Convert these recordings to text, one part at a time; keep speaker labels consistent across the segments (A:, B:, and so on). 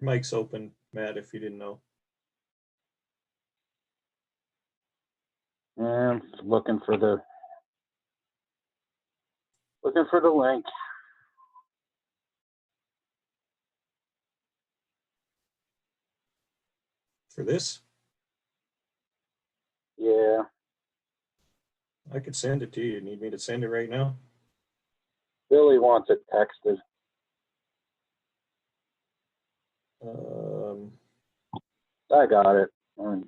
A: Your mic's open, Matt, if you didn't know.
B: And looking for the link.
A: For this,
B: Yeah,
A: I could send it to you. Need me to send it right now?
B: Billy wants it texted. I got it.
A: All right.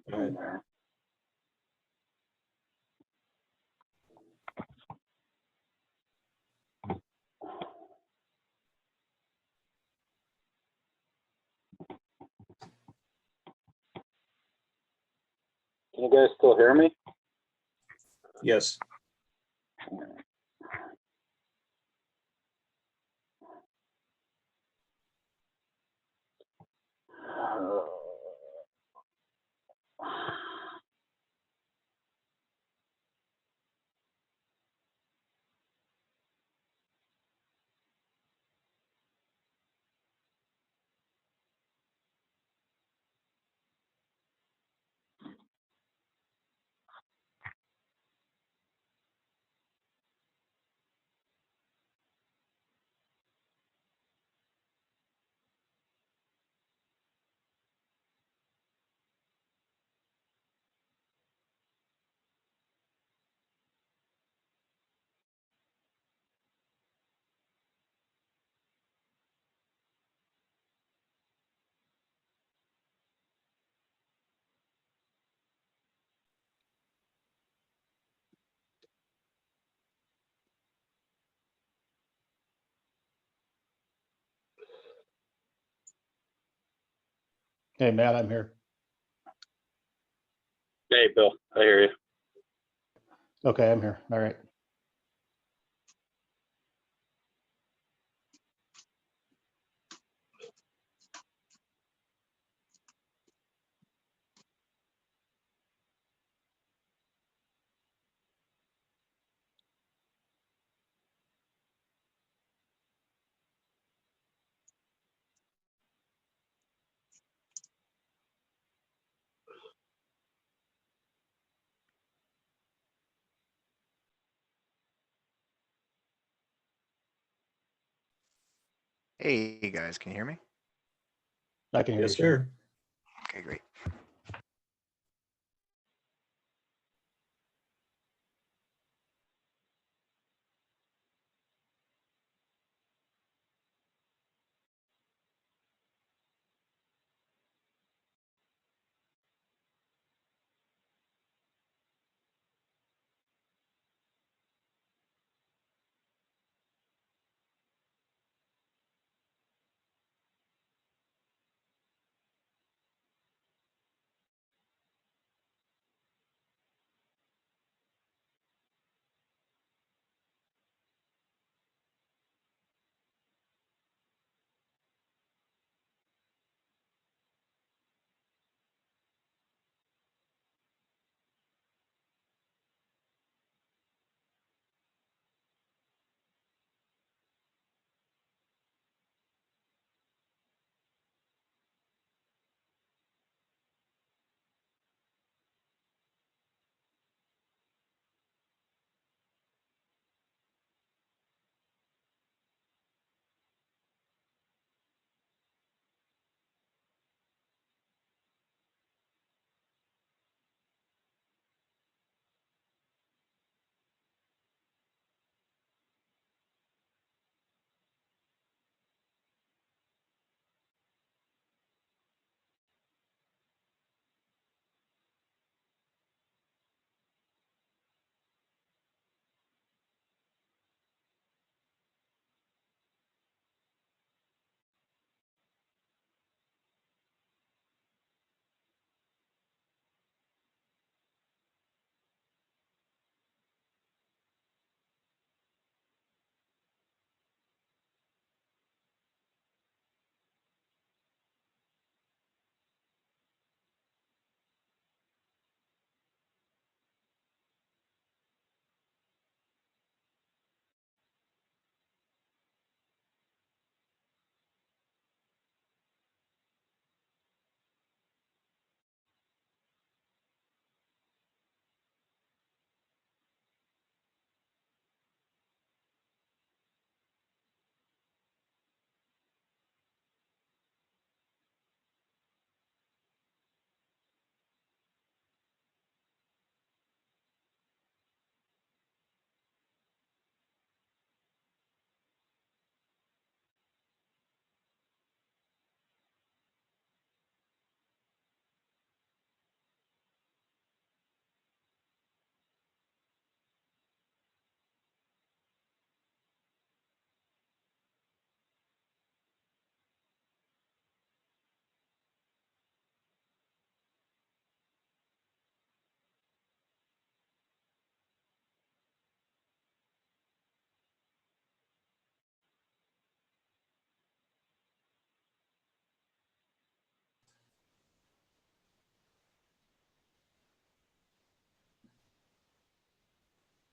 B: Can you guys still hear me?
A: Yes.
C: Hey, Matt, I'm here.
B: Hey, Bill, I hear you.
C: Okay, I'm here. All right.
D: Hey guys, can you hear me?
C: I can hear
A: Yes,
C: you, Shane.
A: sir.
D: Okay, great.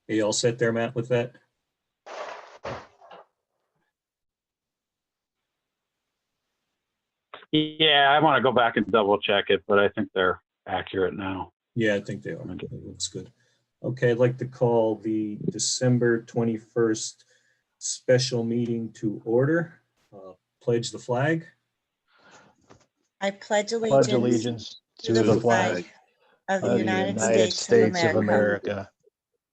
A: Are you all set there, Matt, with that?
B: Yeah, I want to go back and double check it, but I think they're accurate now.
A: Yeah, I think they are. It looks good. Okay, I'd like to call the December 21st special meeting to order. Pledge the flag.
E: I pledge
C: Pledge
E: allegiance
C: allegiance
E: to the flag of the
C: of the
E: United States of America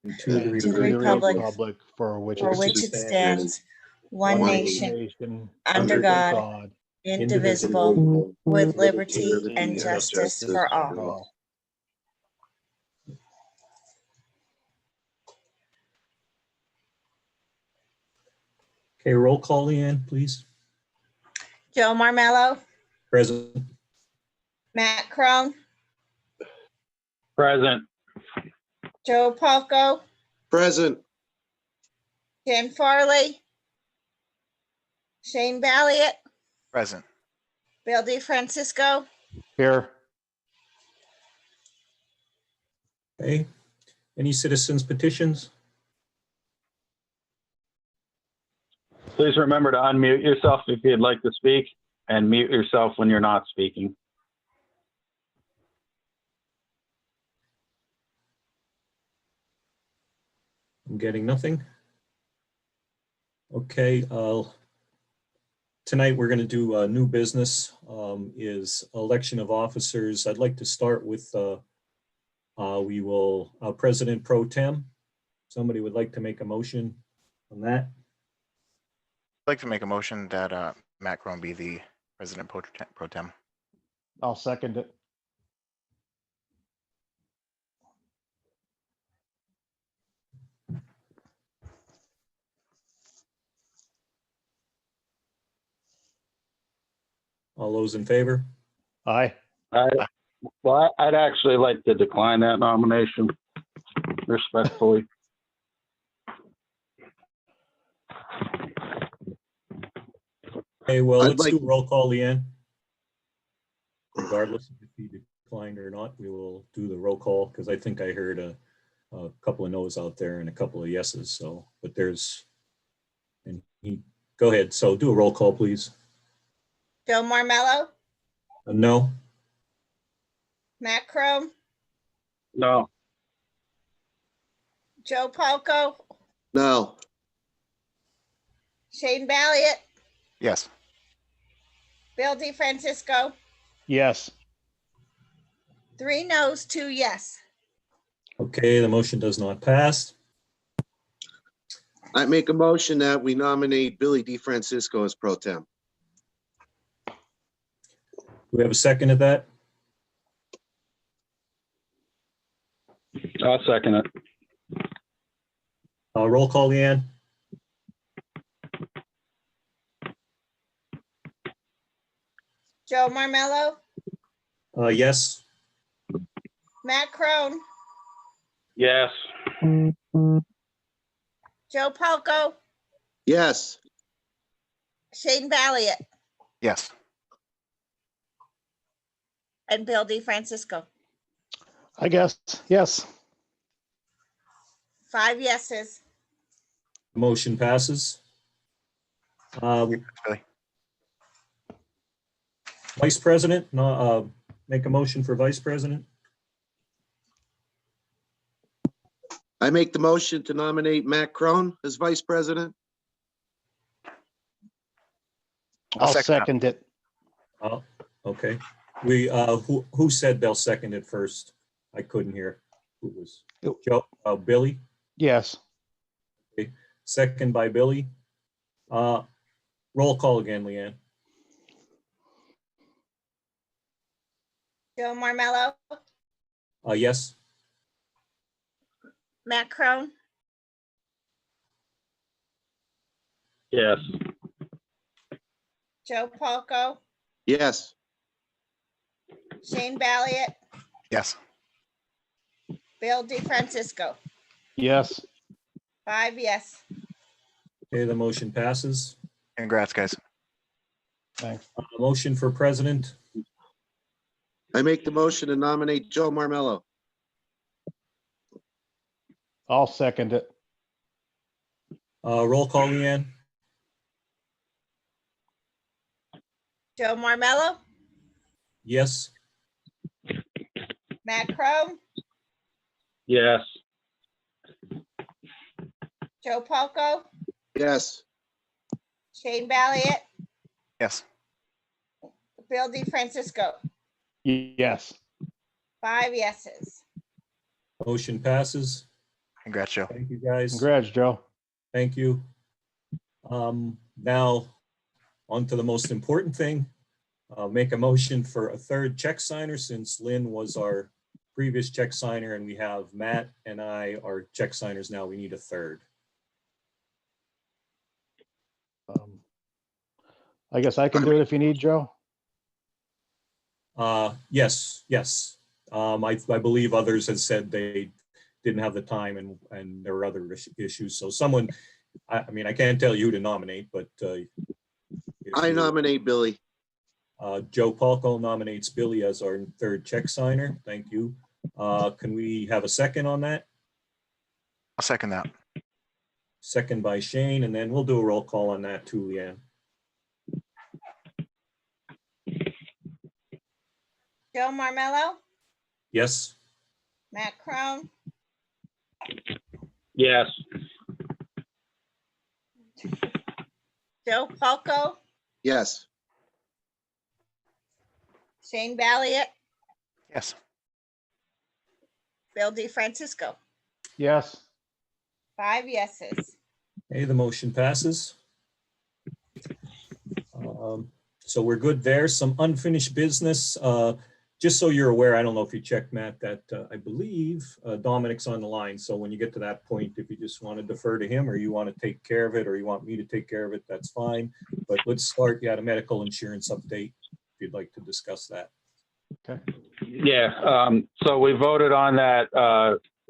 A: And to the
C: and
E: to the
A: republic
E: republic
C: for which
E: for which it stands, one nation, under God, indivisible, with liberty and justice for all.
A: Okay, roll call, Leanne, please.
E: Joe Marmello,
A: Present.
E: Matt Crone,
B: Present.
E: Joe Palco,
F: Present.
E: Ken Farley, Shane Balliet,
D: Present.
E: Bill DeFrancisco,
C: Here,
A: Okay. Any citizens petitions?
B: Please remember to unmute yourself if you'd like to speak and mute yourself when you're not speaking.
A: I'm getting nothing. Okay, tonight we're going to do new business, is election of officers. I'd like to start with President Pro Tem. Somebody would like to make a motion on that?
D: I'd like to make a motion that Matt Crone be the President Pro Tem.
C: I'll second it.
A: All those in favor?
C: Aye.
B: Well, I'd actually like to decline that nomination respectfully.
A: Okay, well,
F: I'd
A: let's
F: like-
A: do a roll call, Leanne. Regardless if he declined or not, we will do the roll call because I think I heard a couple of no's out there and a couple of yeses. So, but there's, go ahead. So do a roll call, please.
E: Joe Marmello,
A: A no?
E: Matt Crone,
B: No.
E: Joe Palco,
F: No.
E: Shane Balliet,
D: Yes.
E: Bill DeFrancisco,
C: Yes.
E: 3 no's, 2 yes.
A: Okay, the motion does not pass.
F: I make a motion that we nominate Billy DeFrancisco as pro tem.
A: Do we have a second to that?
B: I'll second it.
A: Roll call, Leanne.
E: Joe Marmello,
A: Yes.
E: Matt Crone,
B: Yes.
E: Joe Palco,
F: Yes.
E: Shane Balliet,
D: Yes.
E: and Bill DeFrancisco.
C: I guess, yes.
E: 5 yeses.
A: Motion passes.
D: Really?
A: Vice President, no, make a motion for Vice President.
F: I make the motion to nominate Matt Crone as vice president.
D: I'll
C: I'll
D: second
C: second it.
A: Oh, okay. We, who said they'll second it first? I couldn't hear. Who was? Joe, Billy,
C: Yes.
A: second by Billy. Roll call again, Leanne.
E: Joe Marmello,
A: Yes.
E: Matt Crone,
B: Yes.
E: Joe Palco,
F: Yes.
E: Shane Balliet,
D: Yes.
E: Bill DeFrancisco.
C: Yes.
E: 5 yes.
A: Okay, the motion passes.
D: Congrats, guys.
C: Thanks.
A: Motion for President.
F: I make the motion to nominate Joe Marmello.
C: I'll second it.
A: Roll call, Leanne?
E: Joe Marmello,
A: Yes.
E: Matt Crone,
B: Yes.
E: Joe Palco,
F: Yes.
E: Shane Balliet,
D: Yes.
E: Bill DeFrancisco.
C: Yes.
E: 5 yeses.
A: Motion passes.
D: Congrats, Joe.
A: Thank you, guys.
C: Congrats, Joe.
A: Thank you. Now, on to the most important thing. Make a motion for a third check signer since Lynn was our previous check signer and we have Matt and I are check signers now. We need a third.
C: I guess I can do it if you need, Joe.
A: Yes. I believe others had said they didn't have the time and there were other issues. So someone, I mean, I can't tell you who to nominate, but if
F: I
A: you-
F: nominate Billy.
A: Joe Palco nominates Billy as our third check signer. Thank you. Can we have a second on that?
D: I'll second that.
A: Second by Shane, and then we'll do a roll call on that too, Leanne.
E: Joe Marmello,
A: Yes.
E: Matt Crone,
B: Yes.
E: Joe Palco,
F: Yes.
E: Shane Balliet,
D: Yes.
E: Bill DeFrancisco.
C: Yes.
E: 5 yeses.
A: Okay, the motion passes. So we're good there. Some unfinished business. Just so you're aware, I don't know if you checked, Matt, that I believe Dominic's on the line. So when you get to that point, if you just want to defer to him or you want to take care of it or you want me to take care of it, that's fine. But let's start. You had a medical insurance update if you'd like to discuss that.
C: Okay.
B: Yeah. So we voted on that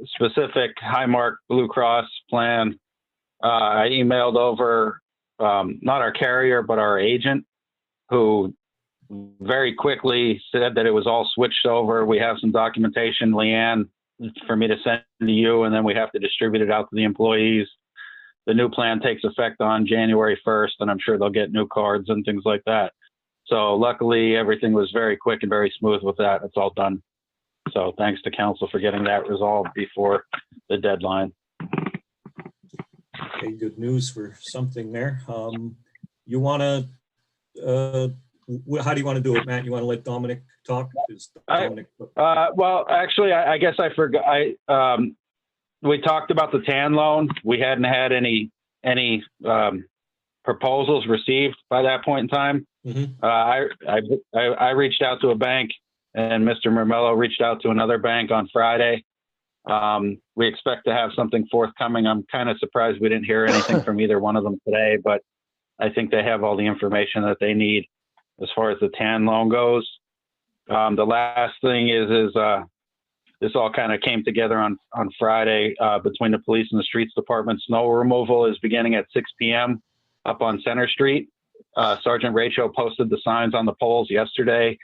B: specific Highmark Blue Cross plan. I emailed over not our carrier, but our agent, who very quickly said that it was all switched over. We have some documentation, Leanne, for me to send to you, and then we have to distribute it out to the employees. The new plan takes effect on January 1st, and I'm sure they'll get new cards and things like that. So luckily, everything was very quick and very smooth with that. It's all done. So thanks to council for getting that resolved before the deadline.
A: Okay, good news for something there. You want to, how do you want to do it, Matt? You want to let Dominic talk? Dominic...
B: Well, actually, I guess I forgot. We talked about the TAN loan. We hadn't had any proposals received by that point in time.
A: Mm-hmm.
B: I reached out to a bank, and Mr. Mermello reached out to another bank on Friday. We expect to have something forthcoming. I'm kind of surprised we didn't hear anything from either one of them today, but I think they have all the information that they need as far as the TAN loan goes. The last thing is this all kind of came together on Friday between the police and the streets department. Snow removal is beginning at 6 p.m. up on Center Street. Sergeant Rachel posted the signs on the poles yesterday.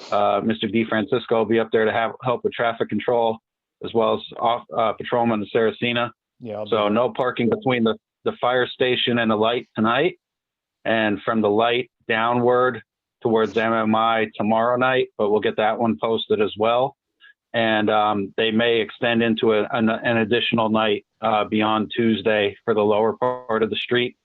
B: Mr. DeFrancisco will be up there to help with traffic control, as well as patrolman in Saracena.
C: Yeah.
B: So no parking between the fire station and the light tonight, and from the light downward towards MMI tomorrow night, but we'll get that one posted as well. And they may extend into an additional night beyond Tuesday for the lower part of the street.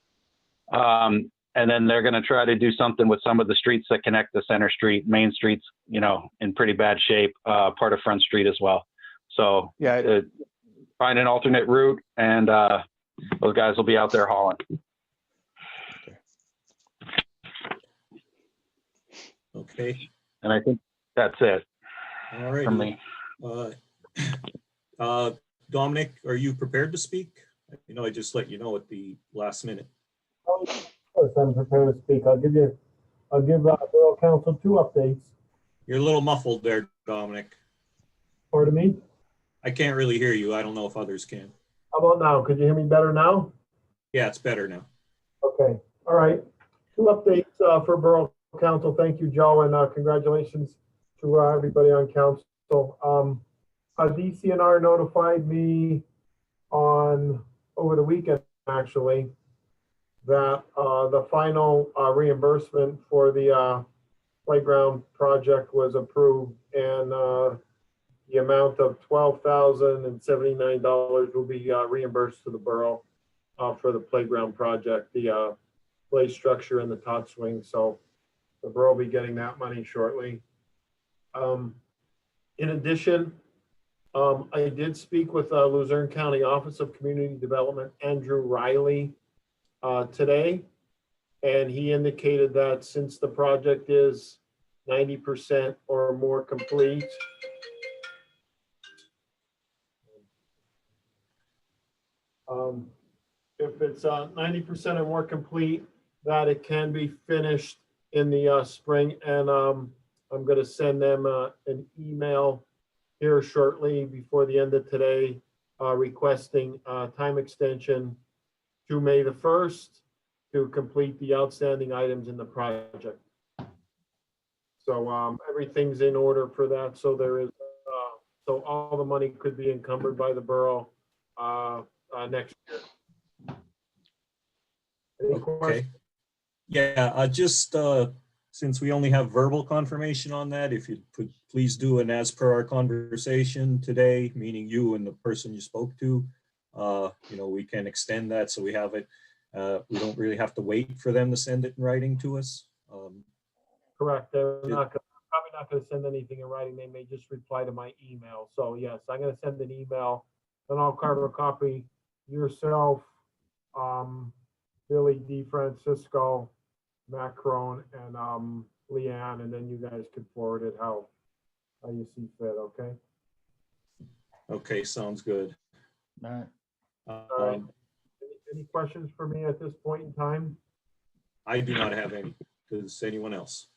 B: And then they're going to try to do something with some of the streets that connect to Center Street. Main Street's, in pretty bad shape, part of Front Street as well. So
C: Yeah.
B: Find an alternate route, and those guys will be out there hauling.
A: Okay.
B: And I think that's it
A: All
B: for me.
A: right. Dominic, are you prepared to speak? I just let you know at the last minute.
G: Of course, I'm prepared to speak. I'll give Borough Council 2 updates.
A: You're a little muffled there, Dominic.
G: Pardon me?
A: I can't really hear you. I don't know if others can.
G: How about now? Could you hear me better now?
A: Yeah, it's better now.
G: Okay. All right. 2 updates for Borough Council. Thank you, Joe, and congratulations to everybody on council. DCNR notified me over the weekend, actually, that the final reimbursement for the playground project was approved, and the amount of $12,079 will be reimbursed to the borough for the playground project, the play structure and the tot swing. So the borough will be getting that money shortly. In addition, I did speak with Luzerne County Office of Community Development, Andrew Riley, today, and he indicated that since the project is 90% or more complete, if it's 90% or more complete, that it can be finished in the spring. And I'm going to send them an email here shortly before the end of today, requesting time extension to May the 1st to complete the outstanding items in the project. So everything's in order for that. So there is, so all the money could be encumbered by the borough next year. Any
A: Okay.
G: questions?
A: Yeah, just since we only have verbal confirmation on that, if you could please do an as per our conversation today, meaning you and the person you spoke to, we can extend that so we have it. We don't really have to wait for them to send it in writing to us.
G: Correct. They're probably not going to send anything in writing. They may just reply to my email. So yes, I'm going to send an email, then I'll carve a copy yourself, Billy DeFrancisco, Matt Crone, and Leanne, and then you guys could forward it how you see fit. Okay.
A: Okay, sounds good.
C: All right.
G: All right. Any questions for me at this point in time?
A: I do not have any. Does anyone else?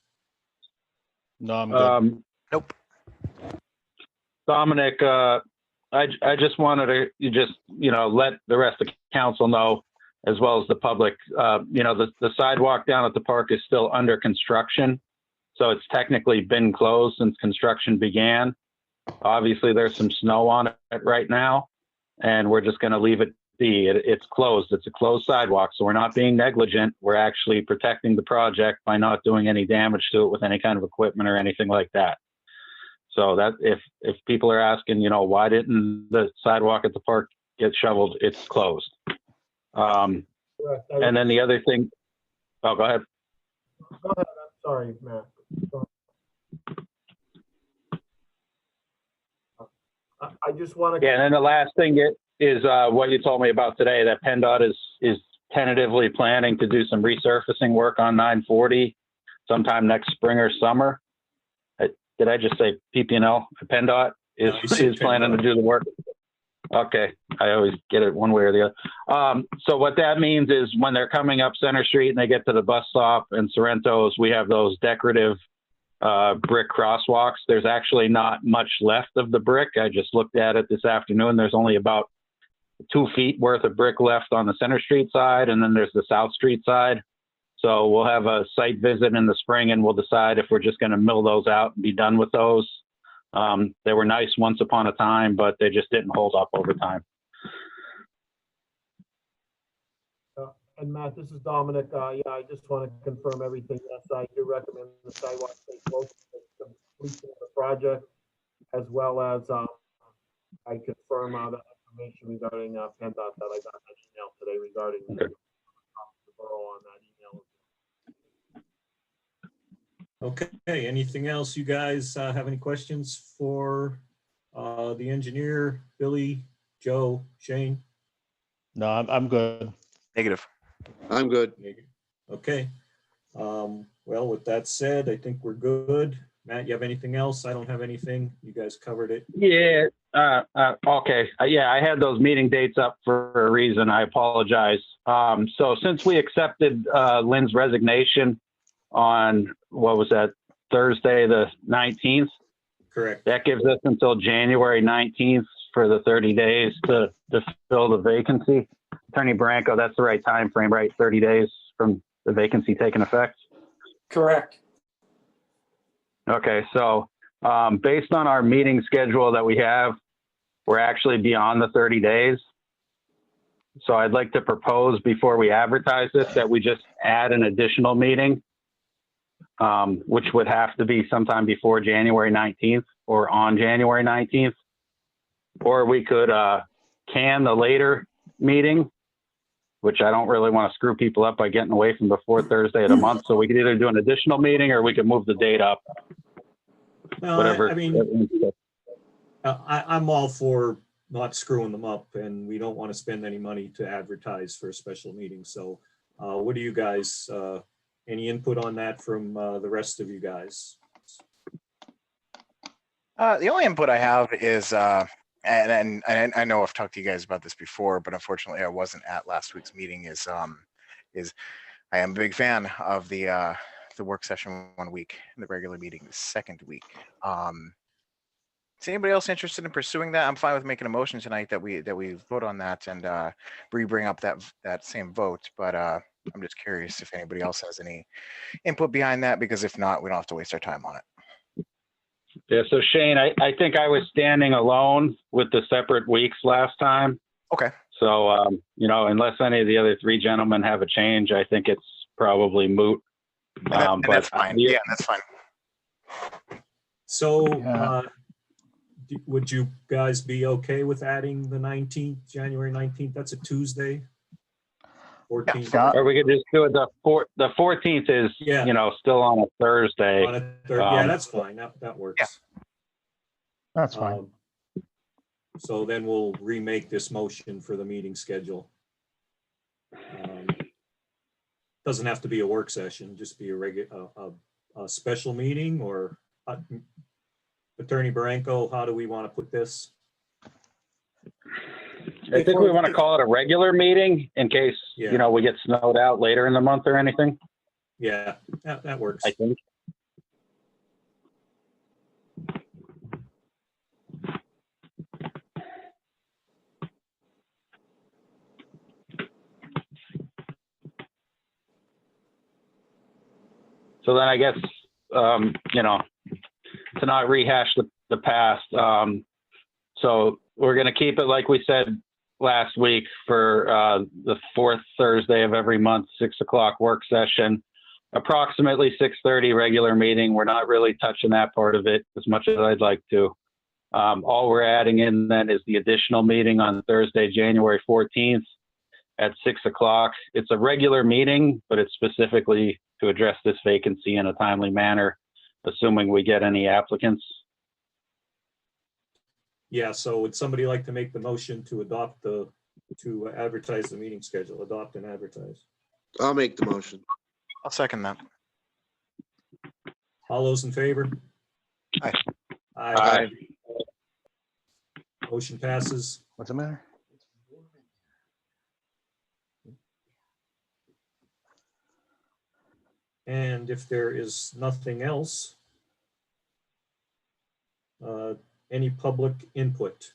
C: No, I'm good.
D: Nope.
B: Dominic, I just wanted to let the rest of the council know, as well as the public, the sidewalk down at the park is still under construction. So it's technically been closed since construction began. Obviously, there's some snow on it right now, and we're just going to leave it be. It's closed. It's a closed sidewalk. So we're not being negligent. We're actually protecting the project by not doing any damage to it with any kind of equipment or anything like that. So that if people are asking, why didn't the sidewalk at the park get shoveled? It's closed. And then the other thing, oh, go ahead.
G: Go ahead. I'm sorry, Matt. Go ahead. I just want to.
B: Yeah, and then the last thing is what you told me about today, that PennDOT is tentatively planning to do some resurfacing work on 940 sometime next spring or summer. Did I just say PP&L? PennDOT is planning to do the work. Okay, I always get it one way or the other. So what that means is when they're coming up Center Street and they get to the bus stop and Sorrento's, we have those decorative brick crosswalks. There's actually not much left of the brick. I just looked at it this afternoon. There's only about 2 feet worth of brick left on the Center Street side, and then there's the South Street side. So we'll have a site visit in the spring, and we'll decide if we're just going to mill those out and be done with those. They were nice once upon a time, but they just didn't hold up over time.
G: And Matt, this is Dominic. Yeah, I just want to confirm everything. Yes, I do recommend the sidewalk stay close to the completion of the project, as well as I confirm the information regarding PennDOT that I got an email today regarding the borough on that email.
A: Okay, anything else? You guys have any questions for the engineer, Billy, Joe, Shane?
C: No, I'm good.
D: Negative.
F: I'm good.
A: Okay. Well, with that said, I think we're good. Matt, you have anything else? I don't have anything. You guys covered it.
B: Yeah. Okay. Yeah, I had those meeting dates up for a reason. I apologize. So since we accepted Lynn's resignation on, what was that, Thursday the 19th?
A: Correct.
B: That gives us until January 19th for the 30 days to fill the vacancy. Attorney Branco, that's the right time frame, right? 30 days from the vacancy taking effect?
H: Correct.
B: Okay, so based on our meeting schedule that we have, we're actually beyond the 30 days. So I'd like to propose before we advertise this that we just add an additional meeting, which would have to be sometime before January 19th or on January 19th. Or we could can the later meeting, which I don't really want to screw people up by getting away from the fourth Thursday of the month. So we could either do an additional meeting or we could move the date up.
A: Well,
B: Whatever.
A: I mean, I'm all for not screwing them up, and we don't want to spend any money to advertise for a special meeting. So what do you guys, any input on that from the rest of you guys?
D: The only input I have is, and I know I've talked to you guys about this before, but unfortunately I wasn't at last week's meeting, is I am a big fan of the work session 1 week, and the regular meeting the second week. Is anybody else interested in pursuing that? I'm fine with making a motion tonight that we vote on that and bring up that same vote. But I'm just curious if anybody else has any input behind that, because if not, we don't have to waste our time on it.
B: Yeah, so Shane, I think I was standing alone with the separate weeks last time.
D: Okay.
B: So, unless any of the other three gentlemen have a change, I think it's probably moot.
D: And that's fine. Yeah, that's fine.
A: So
C: Yeah.
A: would you guys be okay with adding the 19th, January 19th? That's a Tuesday. 14th.
C: Yeah.
B: Or we could just do it the 14th is,
A: Yeah.
B: Still on a Thursday.
A: On a third, yeah, that's fine. That works.
C: That's fine.
A: So then we'll remake this motion for the meeting schedule. Doesn't have to be a work session, just be a regular, a special meeting, or Attorney Baranko, how do we want to put this?
B: I think we want to call it a regular meeting in case,
A: Yeah.
B: we get snowed out later in the month or anything,
A: Yeah, that works.
B: I think. So then I guess, to not rehash the past. So we're going to keep it like we said last week for the fourth Thursday of every month, 6 o'clock work session, approximately 6:30 regular meeting. We're not really touching that part of it as much as I'd like to. All we're adding in then is the additional meeting on Thursday, January 14th at 6 o'clock. It's a regular meeting, but it's specifically to address this vacancy in a timely manner, assuming we get any applicants.
A: Yeah, so would somebody like to make the motion to to advertise the meeting schedule, adopt and advertise?
F: I'll make the motion.
D: I'll second that.
A: All those in favor?
D: Aye.
A: Aye. Motion passes.
C: What's the matter?
A: And if there is nothing else, any public input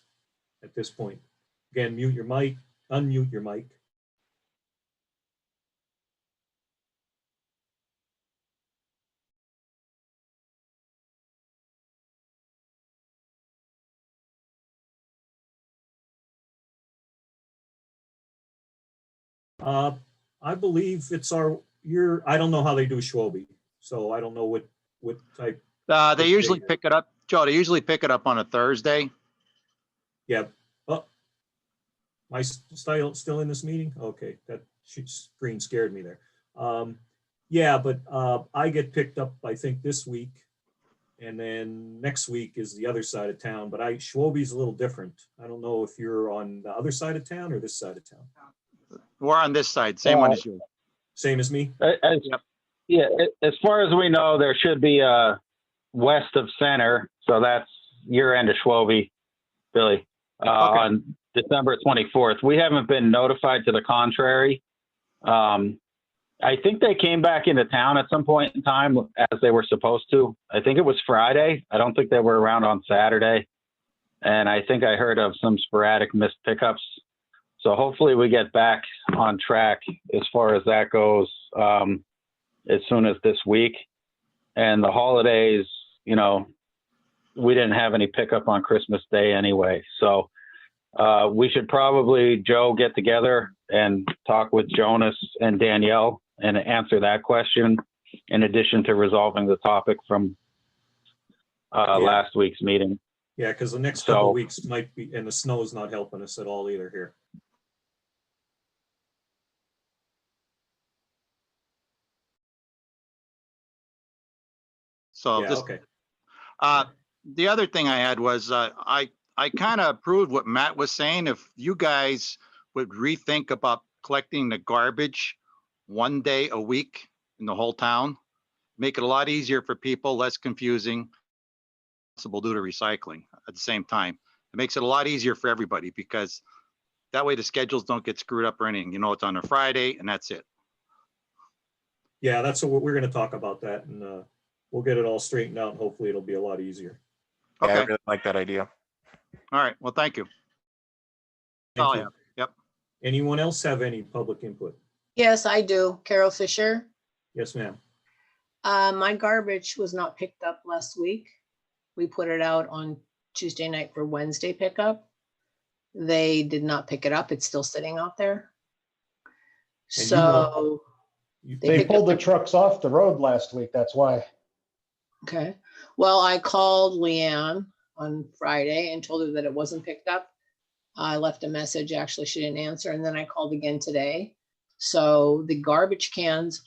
A: at this point? Again, mute your mic, unmute your mic. I believe it's I don't know how they do Schwalbe, so I don't know what type.
H: They usually pick it up, Joe, they usually pick it up on a Thursday.
A: Yeah. Oh, my still in this meeting? Okay, that screen scared me there. Yeah, but I get picked up, I think, this week. And then next week is the other side of town, but Schwalbe's a little different. I don't know if you're on the other side of town or this side of town.
H: We're on this side, same one as you.
A: Same as me?
B: Yeah, as far as we know, there should be west of center. So that's your end of Schwalbe, Billy, on December 24th. We haven't been notified to the contrary. I think they came back into town at some point in time as they were supposed to. I think it was Friday. I don't think they were around on Saturday. And I think I heard of some sporadic missed pickups. So hopefully we get back on track as far as that goes as soon as this week. And the holidays, we didn't have any pickup on Christmas Day anyway. So We should probably, Joe, get together and talk with Jonas and Danielle and answer that question in addition to resolving the topic from last week's meeting.
A: Yeah, because the next couple
B: So-
A: of weeks might be, and the snow is not helping us at all either here.
H: So
A: Yeah,
H: just,
A: okay.
H: the other thing I had was, I kind of approved what Matt was saying. If you guys would rethink about collecting the garbage one day a week in the whole town, make it a lot easier for people, less confusing, possible due to recycling at the same time. It makes it a lot easier for everybody because that way the schedules don't get screwed up or anything. You know, it's on a Friday and that's it.
A: Yeah, that's what we're gonna talk about that, and we'll get it all straightened out, and hopefully it'll be a lot easier.
D: Yeah, I
H: Okay,
D: really like that idea.
H: all right. Well, thank you.
A: Thank
H: Oh,
A: you.
H: yeah. Yep.
A: Anyone else have any public input?
I: Yes, I do. Carol Fisher.
A: Yes, ma'am.
I: My garbage was not picked up last week. We put it out on Tuesday night for Wednesday pickup. They did not pick it up. It's still sitting out there.
A: And you
I: So,
A: You-
C: They
I: picked
C: pulled
I: up
C: the trucks off the road last week, that's why.
I: okay. Well, I called Leanne on Friday and told her that it wasn't picked up. I left a message. Actually, she didn't answer. And then I called again today. So the garbage cans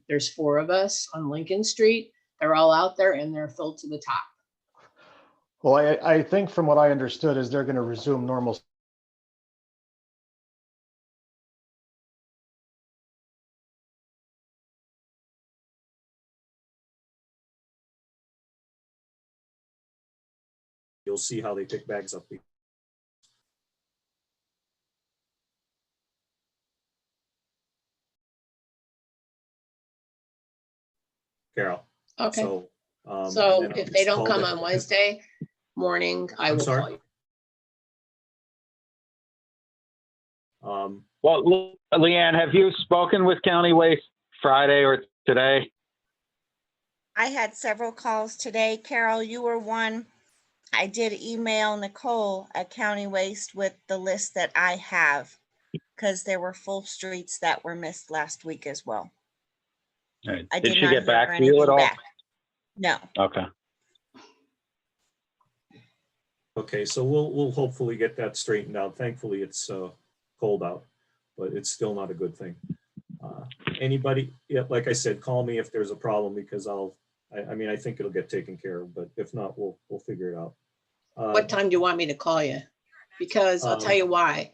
I: there's 4 of us on Lincoln Street. They're all out there and they're filled to the top.
C: Well, I think from what I understood is they're going to resume normal.
A: You'll see how they pick bags up. Carol.
I: Okay.
A: So,
I: So
A: and then
I: if they
A: just
I: don't
A: call
I: come
A: the-
I: on Wednesday morning, I
A: I'm
I: will
A: sorry?
I: call you.
B: Well, Leanne, have you spoken with County Waste Friday or today?
E: I had several calls today. Carol, you were one. I did email Nicole at County Waste with the list that I have because there were full streets that were missed last week as well. I
B: Did she
E: not
B: get
E: hear
B: back to you at
E: anything
B: all?
E: back. No.
B: Okay.
A: Okay, so we'll hopefully get that straightened out. Thankfully, it's cold out, but it's still not a good thing. Anybody, yeah, like I said, call me if there's a problem because I mean, I think it'll get taken care of, but if not, we'll figure it out.
I: What time do you want me to call you? Because I'll tell you why.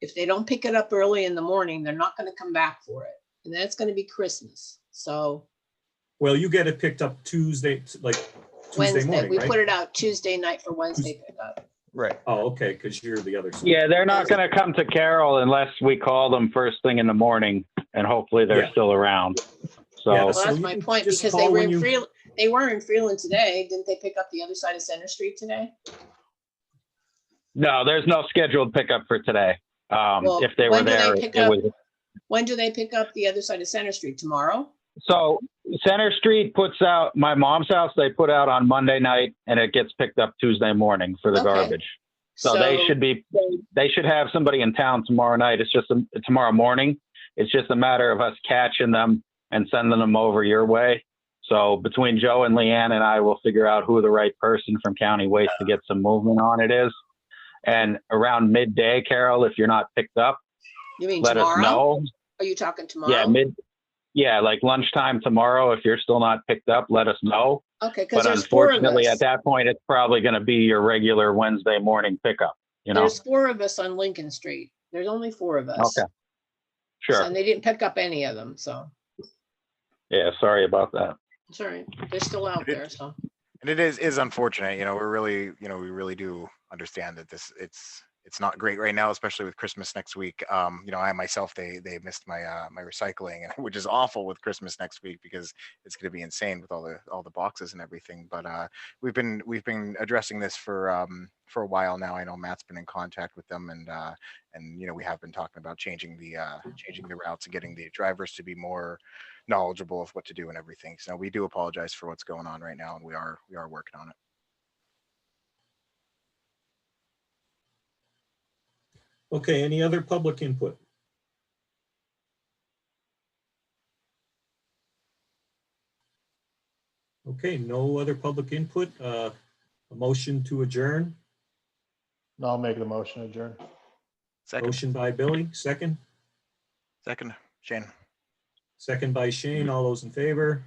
I: If they don't pick it up early in the morning, they're not going to come back for it. And then it's going to be Christmas. So
A: Well, you get it picked up Tuesday, like Tuesday
I: Wednesday,
A: morning,
I: we
A: right?
I: put it out Tuesday night for Wednesday pickup.
C: Right.
A: Oh, okay, because you're the other side.
B: Yeah, they're not going to come to Carol unless we call them first thing in the morning, and hopefully they're
A: Yeah.
B: still around. So,
A: Yeah,
I: Well,
A: So
I: that's
A: you
I: my
A: can
I: point
A: just
I: because
A: call
I: they were
A: when
I: in
A: you-
I: Freeland. They were in Freeland today. Didn't they pick up the other side of Center Street today?
B: no, there's no scheduled pickup for today.
I: Well,
B: If they were
I: when do they
B: there,
I: pick
B: it
I: up?
B: was.
I: When do they pick up the other side of Center Street? Tomorrow?
B: So Center Street puts out, my mom's house, they put out on Monday night and it gets picked up Tuesday morning for the
I: Okay.
B: garbage. So they should have somebody in town tomorrow night. It's just tomorrow morning. It's just a matter of us catching them and sending them over your way. So between Joe and Leanne and I will figure out who the right person from County Waste to get some movement on it is. And around midday, Carol, if you're not picked up,
I: You mean
B: let us
I: tomorrow?
B: know.
I: Are you talking tomorrow?
B: Yeah, like lunchtime tomorrow. If you're still not picked up, let us know.
I: Okay, because
B: But
I: there's 4 of
B: unfortunately,
I: us.
B: at that point, it's probably going to be your regular Wednesday morning pickup, you know?
I: There's 4 of us on Lincoln Street. There's only 4 of us.
B: Okay. Sure.
I: And they didn't pick up any of them, so
B: Yeah, sorry about that.
I: it's all right. They're still out there, so.
D: And it is unfortunate, we're really, we really do understand that it's not great right now, especially with Christmas next week. I myself, they missed my my recycling, which is awful with Christmas next week because it's going to be insane with all the boxes and everything. But we've been addressing this for a while now. I know Matt's been in contact with them, and we have been talking about changing the routes and getting the drivers to be more knowledgeable of what to do and everything. So we do apologize for what's going on right now, and we are working on it.
A: Okay, any other public input? Okay, no other public input. A motion to adjourn.
C: No, I'll make the motion adjourn.
D: Second,
A: Motion by Billy, second.
D: second, Shane.
A: Second by Shane. All those in favor?